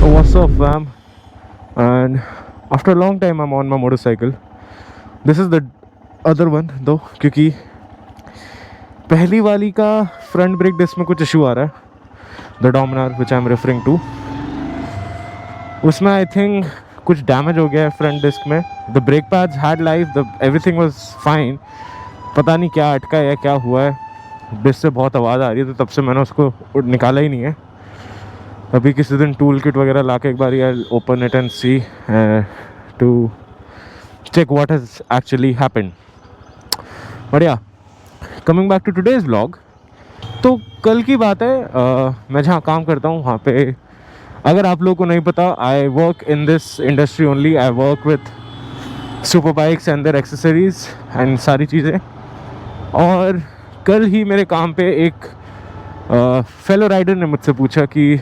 What's up, fam? And after a long time, I'm on my motorcycle. This is the other one, though, क्योंकि पहली वाली का front brake disc में कुछ issue आ रहा है. The Dominar, which I'm referring to, उसमें I think कुछ डैमेज हो गया है फ्रंट डिस्क में. The brake pads had life, the everything was fine. पता नहीं क्या अटका है या क्या हुआ है. डिस्क से बहुत आवाज़ आ रही है, तो तब से मैंने उसको निकाला ही नहीं है. अभी किसी दिन टूल किट वगैरह ला के एक बार यार open it and see to check what has actually happened. But yeah, coming back to today's vlog. तो कल की बात है, मैं जहाँ काम करता हूँ वहाँ पे, अगर आप लोगों को नहीं पता, I work in this industry only. I work with super bikes and their accessories and सारी चीज़ें. और कल ही मेरे काम पे एक फेलो राइडर ने मुझसे पूछा कि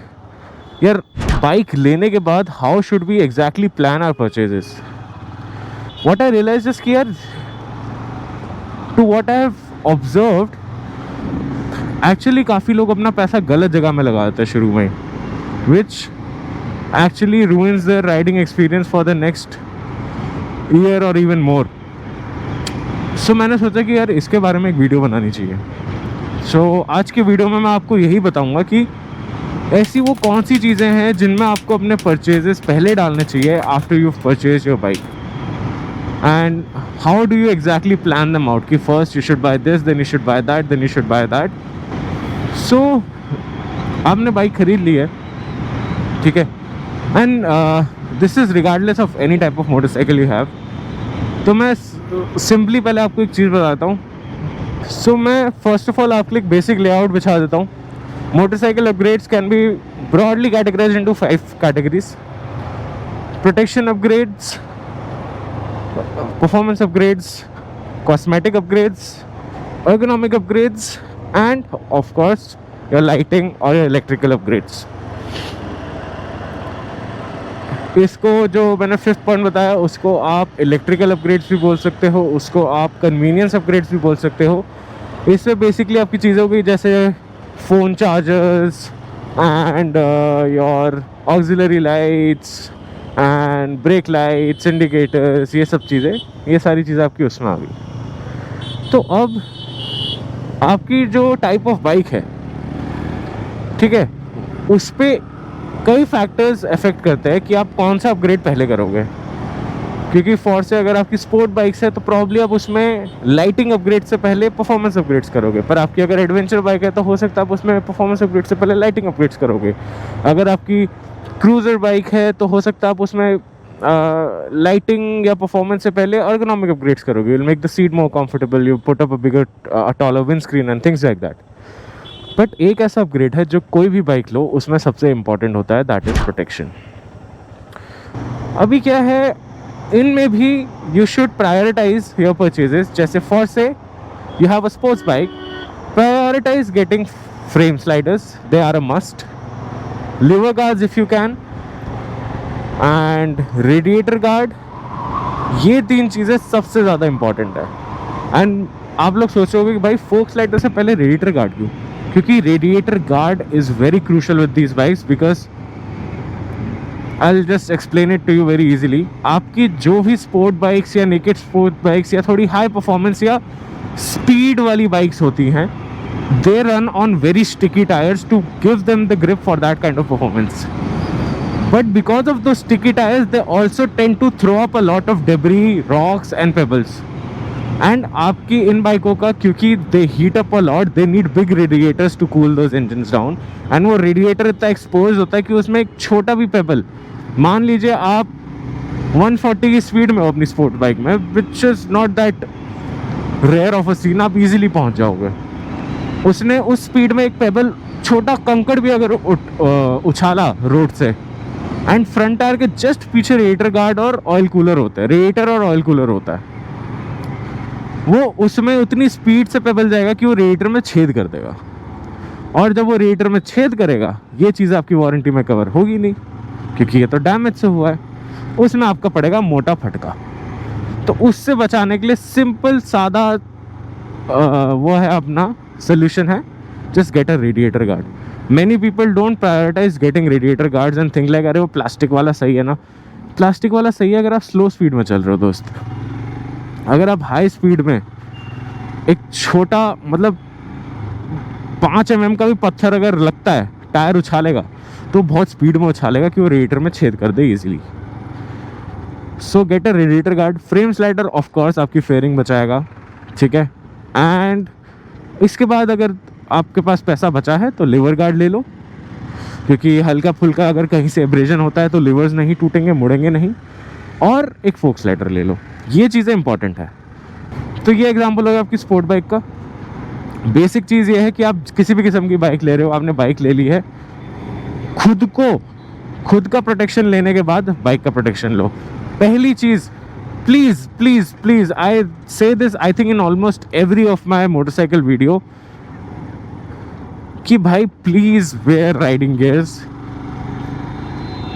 यार बाइक लेने के बाद how should we exactly plan our purchases. What I realise is कि यार, to what I have observed, actually काफ़ी लोग अपना पैसा गलत जगह में लगा देते हैं शुरू में, which actually ruins their riding experience for the next year और इवन मोर. सो मैंने सोचा कि यार इसके बारे में एक वीडियो बनानी चाहिए. सो आज के वीडियो में मैं आपको यही बताऊंगा कि ऐसी वो कौन सी चीज़ें हैं जिनमें आपको अपने परचेजेस पहले डालने चाहिए after you purchase your bike, and how do you exactly plan them out कि first you should buy this, then you should buy that, then you should buy that. So आपने बाइक खरीद ली है, ठीक है, and this is regardless of any type of motorcycle you have. तो मैं simply पहले आपको एक चीज़ बताता हूँ. सो मैं फर्स्ट ऑफ ऑल आपके लिए बेसिक लेआउट बिछा देता हूँ. Motorcycle upgrades can be broadly categorized into 5 categories: protection upgrades, performance upgrades, cosmetic upgrades, ergonomic upgrades, and of course your lighting or your electrical upgrades. इसको जो मैंने 5th पॉइंट बताया, उसको आप इलेक्ट्रिकल अपग्रेड्स भी बोल सकते हो, उसको आप कन्वीनियंस अपग्रेड्स भी बोल सकते हो. इसमें बेसिकली आपकी चीज़ें हो गई जैसे phone chargers and your auxiliary lights and break lights, indicators, ये सब चीज़ें, ये सारी चीज़ें आपकी उसमें आ गई. तो अब आपकी जो टाइप ऑफ बाइक है, ठीक है, उस पर कई फैक्टर्स अफेक्ट करते हैं कि आप कौन सा अपग्रेड पहले करोगे. क्योंकि फॉर से अगर आपकी स्पोर्ट बाइक्स है तो प्रॉब्ली आप उसमें लाइटिंग अपग्रेड से पहले परफॉर्मेंस अपग्रेड्स करोगे. पर आपकी अगर एडवेंचर बाइक है तो हो सकता है आप उसमें परफॉर्मेंस अपग्रेड से पहले लाइटिंग अपग्रेड्स करोगे. अगर आपकी क्रूज़र बाइक है तो हो सकता है आप उसमें लाइटिंग या परफॉर्मेंस से पहले ergonomic अपग्रेड्स करोगे. Will make the seat more comfortable, you put up a bigger taller wind screen and things like that. But एक ऐसा अपग्रेड है जो कोई भी बाइक लो उसमें सबसे इम्पॉर्टेंट होता है, दैट इज़ प्रोटेक्शन. अभी क्या है, इनमें भी you should prioritise your purchases. जैसे for say you have a sports bike, prioritise getting frame sliders, they are a must. Lever guards if you can, and radiator guard. ये 3 चीज़ें सबसे ज़्यादा इंपॉर्टेंट है. एंड आप लोग सोचोगे कि भाई फोक स्लाइडर से पहले रेडिएटर गार्ड क्यों? क्योंकि radiator guard is very crucial with these bikes, because I'll just explain it to you very easily. आपकी जो भी स्पोर्ट बाइक्स या नेकेड स्पोर्ट बाइक्स या थोड़ी हाई परफॉर्मेंस या स्पीड वाली बाइक्स होती हैं, they run on very sticky tires to give them the grip for that kind of performance. But because of those sticky tires, they also tend to throw up a lot of debris, rocks and pebbles. And आपकी इन बाइकों का, क्योंकि they heat up a lot, they need big radiators to cool those engines down. And वो radiator इतना expose होता है कि उसमें एक छोटा भी पेबल, मान लीजिए आप 140 की स्पीड में हो अपनी स्पोर्ट बाइक में, which is not that rare of a scene, आप इजीली पहुंच जाओगे. उसने उस स्पीड में एक पेबल, छोटा कंकड़ भी अगर उछाला रोड से, एंड फ्रंट टायर के जस्ट पीछे रेडिएटर गार्ड और ऑयल कूलर होता है, रेडिएटर और ऑयल कूलर होता है, वो उसमें उतनी स्पीड से पेबल जाएगा कि वो रेडिएटर में छेद कर देगा. और जब वो रेडिएटर में छेद करेगा, ये चीज़ आपकी वारंटी में कवर होगी नहीं, क्योंकि ये तो डैमेज से हुआ है. उसमें आपका पड़ेगा मोटा फटका. तो उससे बचाने के लिए सिंपल सादा वो है अपना सोल्यूशन है, just get a radiator guard. Many people don't prioritize getting radiator guards and think like अरे वो प्लास्टिक वाला सही है ना. प्लास्टिक वाला सही है अगर आप स्लो स्पीड में चल रहे हो दोस्त. अगर आप हाई स्पीड में एक छोटा मतलब 5 mm का भी पत्थर अगर लगता है टायर उछालेगा तो बहुत स्पीड में उछालेगा कि वो रेडिएटर में छेद कर they easily. So get a radiator guard. Frame slider of course आपकी फेयरिंग बचाएगा, ठीक है. एंड इसके बाद अगर आपके पास पैसा बचा है तो लीवर गार्ड ले लो, क्योंकि हल्का फुल्का अगर कहीं से एब्रेजन होता है तो लीवर्स नहीं टूटेंगे, मुड़ेंगे नहीं. और एक फोक स्लाइडर ले लो. ये चीज़ें इंपॉर्टेंट है. तो ये एग्जांपल होगा आपकी स्पोर्ट बाइक का. बेसिक चीज़ ये है कि आप किसी भी किस्म की बाइक ले रहे हो, आपने बाइक ले ली है, खुद का प्रोटेक्शन लेने के बाद बाइक का प्रोटेक्शन लो. पहली चीज़, प्लीज़ प्लीज़ प्लीज़, आई से this I think in almost every of my motorcycle video, कि भाई please where riding gears.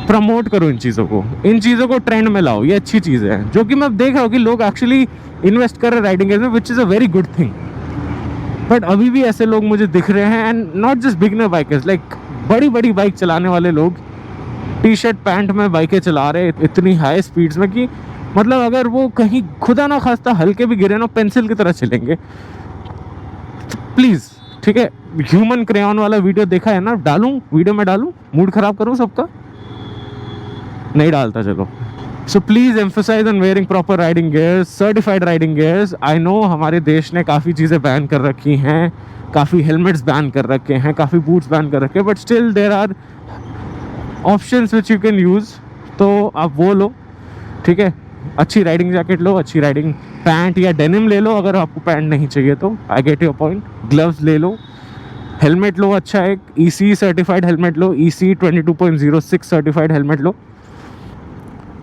Promote करो इन चीज़ों को ट्रेंड में लाओ. ये अच्छी चीज़ है जो कि मैं देख रहा हूँ कि लोग एक्चुअली इन्वेस्ट कर रहे हैं राइडिंग गियर्स में, which is a very good thing. But अभी भी ऐसे लोग मुझे दिख रहे हैं, and not just beginner bikers, like बड़ी बड़ी बाइक चलाने वाले लोग टी शर्ट पैंट में बाइकें चला रहे इतनी हाई स्पीड्स में कि मतलब अगर वो कहीं खुदा ना खास्ता हल्के भी गिरे ना, पेंसिल की तरह चलेंगे. तो प्लीज़, ठीक है, ह्यूमन क्रेयॉन वाला वीडियो देखा है ना, डालूं वीडियो में डालूं, मूड खराब करूं सबका? नहीं डालता, चलो. So please emphasise on wearing proper riding gears, certified riding gears. I know हमारे देश ने काफ़ी चीज़ें बैन कर रखी हैं, काफ़ी हेलमेट्स बैन कर रखे हैं, काफ़ी बूट्स बैन कर रखे हैं, but still there are options which you can use. तो आप वो लो, ठीक है. अच्छी राइडिंग जैकेट लो, अच्छी राइडिंग पैंट या डेनिम ले लो अगर आपको पैंट नहीं चाहिए तो. I get your point. Gloves ले लो, हेलमेट लो अच्छा, एक EC certified helmet low, EC 22.06 certified helmet low.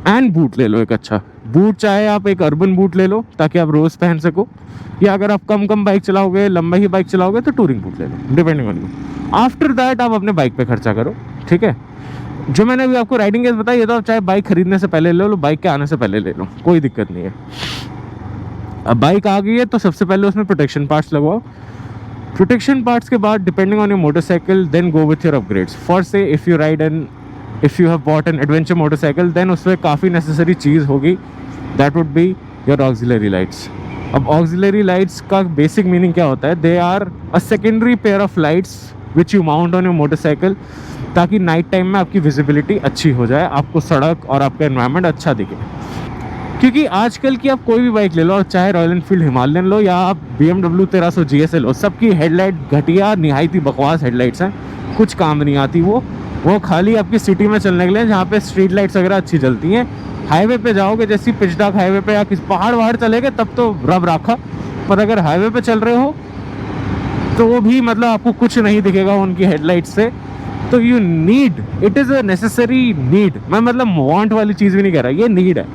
And boot ले लो एक अच्छा बूट, चाहे आप एक अर्बन बूट ले लो ताकि आप रोज़ पहन सको, या अगर आप कम बाइक चलाओगे, लंबा ही बाइक चलाओगे तो टूरिंग बूट ले लो, depending on you. After that आप अपने बाइक पे खर्चा करो, ठीक है. जो मैंने अभी आपको राइडिंग गियर्स बताई, ये तो आप चाहे बाइक खरीदने से पहले ले लो, बाइक के आने से पहले ले लो, कोई दिक्कत नहीं है. अब बाइक आ गई है तो सबसे पहले उसमें प्रोटेक्शन पार्ट्स लगवाओ. प्रोटेक्शन पार्ट्स के बाद depending on your motorcycle then go with your upgrades. For say if you have bought an adventure motorcycle then उसमें काफ़ी नेसेसरी चीज़ होगी, that would be your auxiliary lights. अब ऑक्सिलरी लाइट्स का basic meaning क्या होता है? They are a secondary pair of lights which you mount on your motorcycle, ताकि नाइट टाइम में आपकी विजिबिलिटी अच्छी हो जाए, आपको सड़क और आपका एनवायरनमेंट अच्छा दिखे. क्योंकि आजकल की आप कोई भी बाइक ले लो, चाहे रॉयल एनफील्ड हिमालयन लो या आप BMW 1300 GS लो, सबकी हेडलाइट घटिया निहायती बकवास हेडलाइट्स हैं, कुछ काम नहीं आती. वो खाली आपकी सिटी में चलने के लिए, जहाँ पे स्ट्रीट लाइट्स वगैरह अच्छी चलती हैं. हाईवे पे जाओगे, जैसी पिचडाक हाईवे पे या किसी पहाड़ चलेंगे तब तो रब रखा, पर अगर हाईवे पे चल रहे हो तो वो भी मतलब आपको कुछ नहीं दिखेगा उनकी हेडलाइट से. तो you need, it is a necessary need. मैं मतलब वांट वाली चीज़ भी नहीं कह रहा, ये नीड है.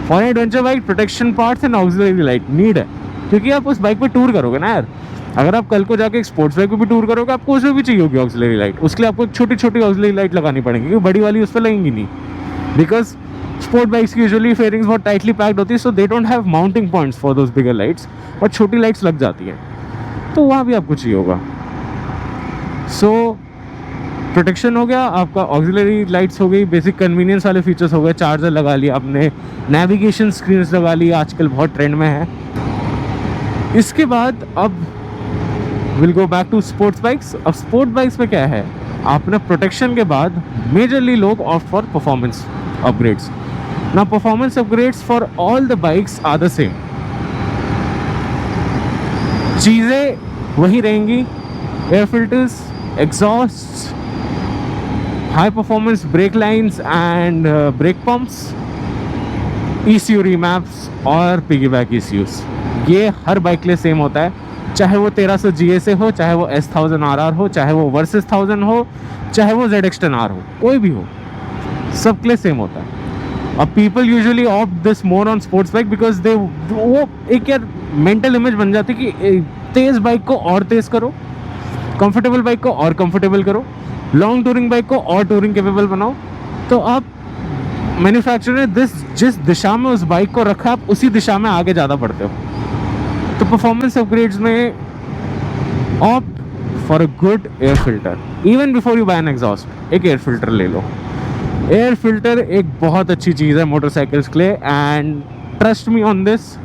For adventure bike protection parts and auxiliary light need है, क्योंकि आप उस बाइक पे टूर करोगे ना यार. अगर आप कल को जाके एक स्पोर्ट्स बाइक पे भी टूर करोगे, आपको उसमें भी चाहिए होगी ऑक्सिलरी लाइट. उसके लिए आपको छोटी छोटी ऑक्सिलरी लाइट लगानी पड़ेगी, क्योंकि बड़ी वाली उस पर लगेंगी नहीं, बिकॉज स्पोर्ट बाइक्स की यूजुअली फेयरिंग्स बहुत टाइटली पैक्ड होती है, so they don't have mounting points for those bigger lights, और छोटी लाइट्स लग जाती हैं, तो वहाँ भी आपको चाहिए होगा. सो प्रोटेक्शन हो गया आपका, ऑक्सिलरी लाइट्स हो गई, बेसिक कन्वीनियंस वाले फीचर्स हो गए, चार्जर लगा लिया आपने, नेविगेशन स्क्रीन्स लगा ली, आजकल बहुत ट्रेंड में है. इसके बाद अब will go back to sports bikes. अब स्पोर्ट बाइक्स में क्या है, आपने प्रोटेक्शन के बाद मेजरली लोग ऑप्ट फॉर परफॉर्मेंस अपग्रेड्स. ना performance upgrades for all the bikes are the same. चीज़ें वही रहेंगी, air filters, exhaust, high performance brake lines and brake pumps, ECU remaps और piggyback ECUs. ये हर बाइक के लिए सेम होता है, चाहे वो 1300 GS हो, चाहे वो S1000 RR हो, चाहे वो Versys 1000 हो, चाहे वो ZX10R हो, कोई भी हो, सब के लिए सेम होता है. अब people usually opt this more on sports bike because they, वो एक यार मेंटल इमेज बन जाती है कि तेज़ बाइक को और तेज़ करो, कंफर्टेबल बाइक को और कंफर्टेबल करो, लॉन्ग टूरिंग बाइक को और टूरिंग कैपेबल बनाओ. तो आप मैन्युफैक्चरर ने जिस दिशा में उस बाइक को रखा, आप उसी दिशा में आगे ज़्यादा बढ़ते हो. तो परफॉर्मेंस अपग्रेड्स में opt for a good air filter, even before you buy an exhaust एक एयर फिल्टर ले लो। एयर फिल्टर एक बहुत अच्छी चीज़ है मोटरसाइकिल्स के लिए, and trust me on this,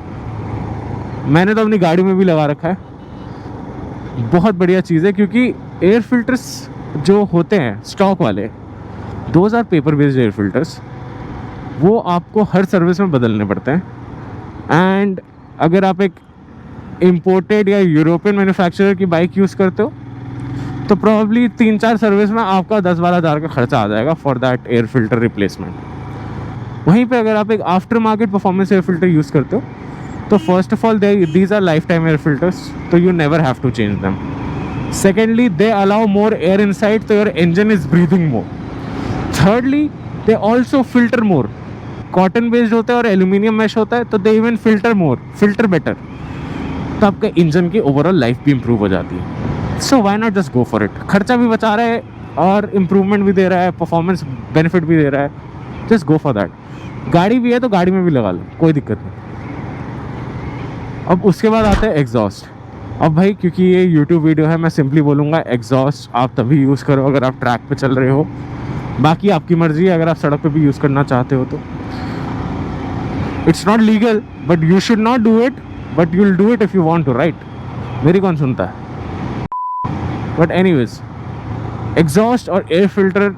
मैंने तो अपनी गाड़ी में भी लगा रखा है। बहुत बढ़िया चीज़ है, क्योंकि एयर फिल्टर्स जो होते हैं स्टॉक वाले, those are paper based air filters, वो आपको हर सर्विस में बदलने पड़ते हैं। एंड अगर आप एक इम्पोर्टेड या यूरोपियन मैन्युफैक्चरर की बाइक यूज़ करते हो तो प्रॉब्ली 3-4 सर्विस में आपका 10-12 हज़ार का खर्चा आ जाएगा for that air filter replacement. वहीं पे अगर आप एक aftermarket performance air filter use करते हो तो first of all these are lifetime air filters, तो you never have to change them. Secondly, they allow more air inside, तो your engine is breathing more. Thirdly, they also filter more. Cotton based होता है और aluminium mesh होता है, तो they even filter more, filter better, तो आपके engine की ओवरऑल लाइफ भी इंप्रूव हो जाती है। So why not just go for it. खर्चा भी बचा रहा है और इम्प्रूवमेंट भी दे रहा है, परफॉर्मेंस बेनिफिट भी दे रहा है, जस्ट गो फॉर दैट। गाड़ी भी है तो गाड़ी में भी लगा लो, कोई दिक्कत नहीं। अब उसके बाद आता है एग्जॉस्ट। अब भाई क्योंकि ये यूट्यूब वीडियो है, मैं सिंपली बोलूँगा एग्जॉस्ट आप तभी यूज़ करो अगर आप ट्रैक पे चल रहे हो, बाकी आपकी मर्जी है अगर आप सड़क पे भी यूज़ करना चाहते हो तो। It's not legal but you should not do it, but you will do it if you want to, right? मेरी कौन सुनता है? बट एनीवेज, एग्जॉस्ट और एयर फिल्टर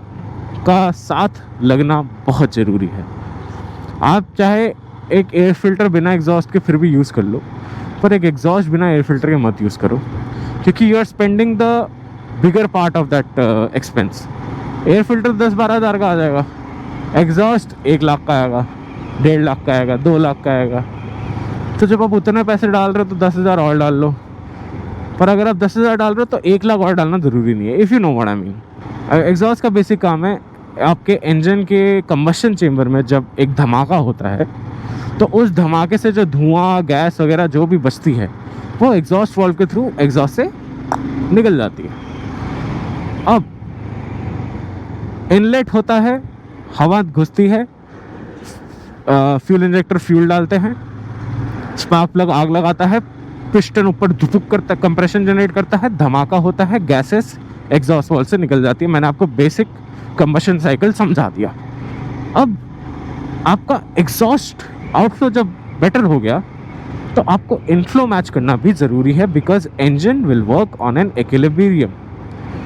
का साथ लगना बहुत ज़रूरी है। आप चाहे एक एयर फिल्टर बिना एग्जॉस्ट के फिर भी यूज़ कर लो, पर एक एग्जॉस्ट बिना एयर फिल्टर के मत यूज़ करो, क्योंकि you are spending the bigger part of that expense. Air filter 10-12 हज़ार का आ जाएगा, एग्जॉस्ट 1 लाख का आएगा, 1.5 लाख का आएगा, 2 लाख का आएगा। तो जब आप उतने पैसे डाल रहे हो तो 10,000 और डाल लो, पर अगर आप 10,000 डाल रहे हो तो 1 लाख और डालना ज़रूरी नहीं है, if you know what I mean. Exhaust का बेसिक काम है, आपके इंजन के कंबशन चेम्बर में जब एक धमाका होता है तो उस धमाके से जो धुआं, गैस वगैरह जो भी बचती है वो एग्जॉस्ट वाल्व के थ्रू एग्जॉस्ट से निकल जाती है। अब इनलेट होता है, हवा घुसती है, फ्यूल इंजेक्टर फ्यूल डालते हैं, स्पार्क प्लग आग लगाता है, पिस्टन ऊपर धुपुक करता है, कंप्रेशन जनरेट करता है, धमाका होता है, गैसेस एग्जॉस्ट वाल्व से निकल जाती है। मैंने आपको बेसिक कंबशन साइकिल समझा दिया। अब आपका एग्जॉस्ट आउटफ्लो जब बेटर हो गया तो आपको इनफ्लो मैच करना भी ज़रूरी है, because engine will work on an equilibrium.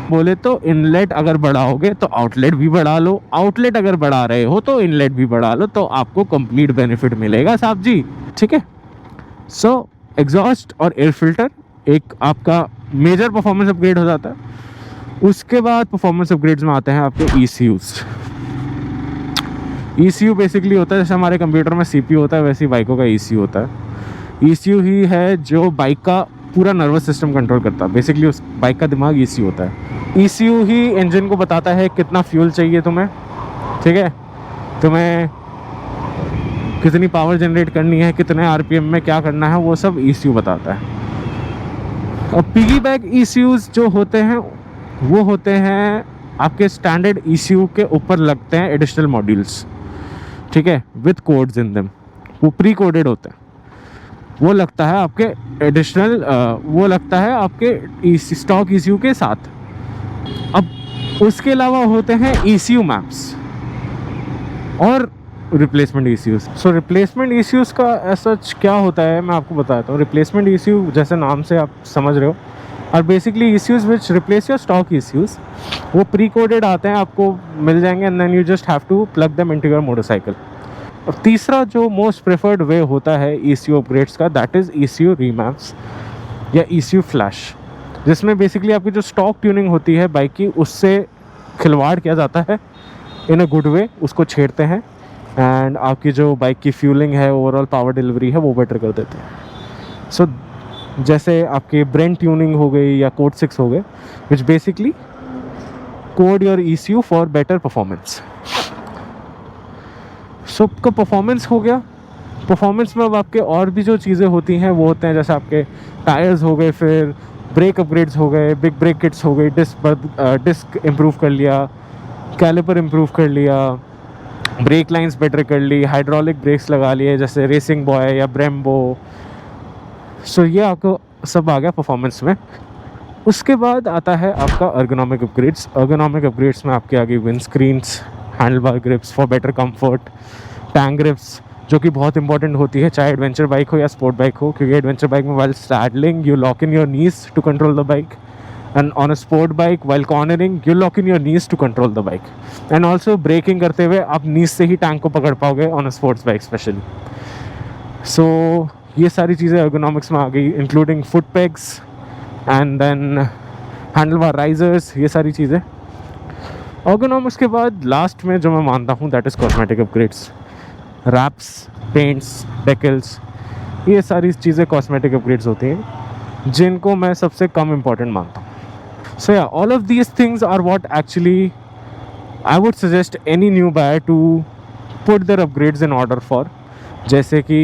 बोले तो इनलेट अगर बढ़ाओगे तो आउटलेट भी बढ़ा लो, आउटलेट अगर बढ़ा रहे हो तो इनलेट भी बढ़ा लो, तो आपको कंप्लीट बेनिफिट मिलेगा साहब जी, ठीक है? सो एग्जॉस्ट और एयर फिल्टर एक आपका मेजर परफॉर्मेंस अपग्रेड हो जाता है। उसके बाद परफॉर्मेंस अपग्रेड्स में आते हैं आपके ECUs। ECU बेसिकली होता है जैसे हमारे कंप्यूटर में CPU होता है, वैसे ही बाइकों का ECU होता है। ECU ही है जो बाइक का पूरा नर्वस सिस्टम कंट्रोल करता है, बेसिकली उस बाइक का दिमाग ECU होता है। ECU ही इंजन को बताता है कितना फ्यूल चाहिए तुम्हें, ठीक है, तुम्हें कितनी पावर जनरेट करनी है, कितने RPM में क्या करना है, वो सब ECU बताता है। और पिगीबैक ECUs जो होते हैं वो होते हैं आपके स्टैंडर्ड ECU के ऊपर लगते हैं एडिशनल मॉड्यूल्स, ठीक है, विद कोड्स इन देम। वो प्री कोडेड होते हैं, वो लगता है आपके एडिशनल, वो लगता है आपके स्टॉक ECU के साथ। अब उसके अलावा होते हैं ECU मैप्स और रिप्लेसमेंट ECUs। सो रिप्लेसमेंट ECUs का ऐसा क्या होता है मैं आपको बताता हूँ। रिप्लेसमेंट ECU जैसे नाम से आप समझ रहे हो, और basically ECUs which replace your stock ECUs, वो प्री कोडेड आते हैं, आपको मिल जाएंगे, and then you just have to plug them into your motorcycle. और तीसरा जो मोस्ट प्रेफर्ड वे होता है ECU अपग्रेड्स का, दैट इज़ ECU रीमैप्स या ECU फ्लैश, जिसमें बेसिकली आपकी जो स्टॉक ट्यूनिंग होती है बाइक की, उससे खिलवाड़ किया जाता है इन अ गुड वे, उसको छेड़ते हैं, एंड आपकी जो बाइक की फ्यूलिंग है, ओवरऑल पावर डिलीवरी है, वो बेटर कर देते हैं। सो जैसे आपकी ब्रेन ट्यूनिंग हो गई या कोड 6 हो गए, which basically code your ECU for better performance. So का परफॉर्मेंस हो गया। परफॉर्मेंस में अब आपके और भी जो चीज़ें होती हैं वो होते हैं, जैसे आपके टायर्स हो गए, फिर ब्रेक अपग्रेड्स हो गए, बिग ब्रेक किट्स हो गई, डिस्क इम्प्रूव कर लिया, कैलिपर इम्प्रूव कर लिया, ब्रेक लाइंस बेटर कर ली, हाइड्रोलिक ब्रेक्स लगा लिए जैसे रेसिंग बॉय या ब्रेम्बो। सो ये आपको सब आ गया परफॉर्मेंस में। उसके बाद आता है आपका ergonomic upgrades. Ergonomic upgrades में आपके आगे wind screens, handlebar grips for better comfort, tank grips जो कि बहुत इंपॉर्टेंट होती है चाहे एडवेंचर बाइक हो या स्पोर्ट बाइक हो, क्योंकि एडवेंचर बाइक में while saddling you lock in your knees to control the bike, and on a sport bike while cornering you lock in your knees to control the bike, and also braking करते हुए आप नीज से ही tank को पकड़ पाओगे on a sports bike specially. So ये सारी चीज़ें ergonomics में आ गई, including foot pegs and then handlebar risers, ये सारी चीज़ें. ergonomics के बाद लास्ट में जो मैं मानता हूँ that is cosmetic upgrades. Wraps, paints, decals, ये सारी चीज़ें कॉस्मेटिक अपग्रेड्स होती हैं जिनको मैं सबसे कम इम्पॉर्टेंट मानता हूँ. So yeah, all of these things are what actually I would suggest any new buyer to put their upgrades in order for. जैसे कि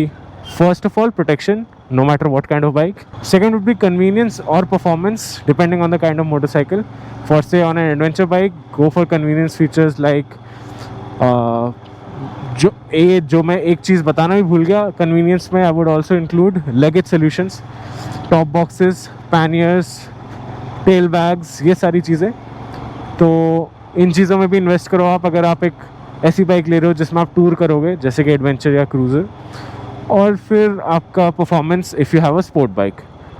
first of all protection, no matter what kind of bike. Second would be convenience or performance depending on the kind of motorcycle. For say on an adventure bike, go for convenience features like जो मैं एक चीज़ बताना भी भूल गया, convenience में I would also include luggage solutions, top boxes, panniers, tail bags, ये सारी चीज़ें. तो इन चीज़ों में भी इन्वेस्ट करो आप अगर आप एक ऐसी बाइक ले रहे हो जिसमें आप टूर करोगे जैसे कि एडवेंचर या क्रूज़र. और फिर आपका performance if you have a sport bike.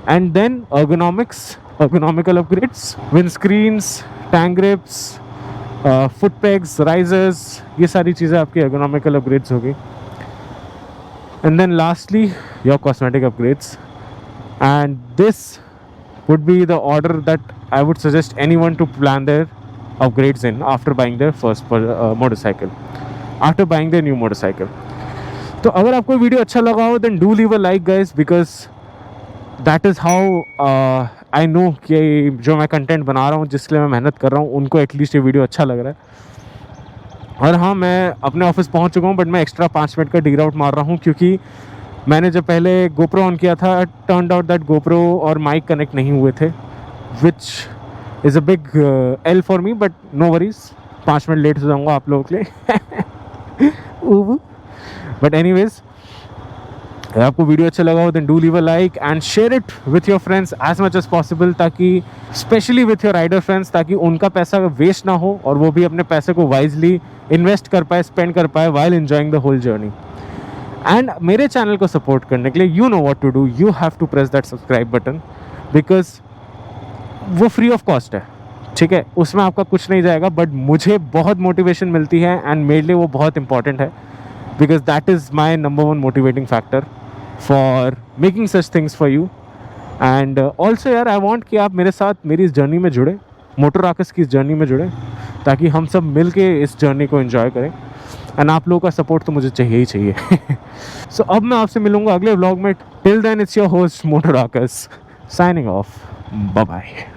And then ergonomical upgrades, wind screens, tank grips, foot pegs, risers, ये सारी चीज़ें आपकी ergonomical अपग्रेड्स होगी. And then lastly your cosmetic upgrades. And this would be the order that I would suggest anyone to plan their upgrades in after buying their first motorcycle, after buying their new motorcycle. तो अगर आपको video अच्छा लगा हो then do leave a like guys, because that is how I know कि जो मैं content बना रहा हूँ, जिसके लिए मैं मेहनत कर रहा हूँ, उनको एटलीस्ट ये वीडियो अच्छा लग रहा है. और हाँ, मैं अपने ऑफिस पहुँच चुका हूँ बट मैं एक्स्ट्रा 5 मिनट का डी राउट मार रहा हूँ क्योंकि मैंने जब पहले GoPro ऑन किया था, टर्न्ड आउट दैट GoPro और माइक कनेक्ट नहीं हुए थे, which is a big L for me, but no worries, 5 minute late हो जाऊँगा आप लोगों के लिए. बट एनीवेज, अगर आपको वीडियो अच्छा लगा हो then do leave a like and share it with your friends as much as possible, ताकि specially with your rider friends, ताकि उनका पैसा वेस्ट ना हो और वो भी अपने पैसे को वाइजली इन्वेस्ट कर पाए, स्पेंड कर पाए while enjoying the whole journey. And मेरे चैनल को सपोर्ट करने के लिए you know what to do, you have to press that subscribe button, because वो फ्री ऑफ कॉस्ट है, ठीक है, उसमें आपका कुछ नहीं जाएगा, बट मुझे बहुत मोटिवेशन मिलती है एंड मेरे लिए वो बहुत इंपॉर्टेंट है, because that is my number 1 motivating factor for making such things for you. And also यार, आई वॉन्ट कि आप मेरे साथ मेरी इस जर्नी में जुड़े, मोटर राकेश की इस जर्नी में जुड़े, ताकि हम सब मिल के इस जर्नी को एंजॉय करें. एंड आप लोगों का सपोर्ट तो मुझे चाहिए ही चाहिए. सो अब मैं आपसे मिलूंगा अगले व्लॉग में. Till then it's your host motor Rakesh signing off. Bye bye.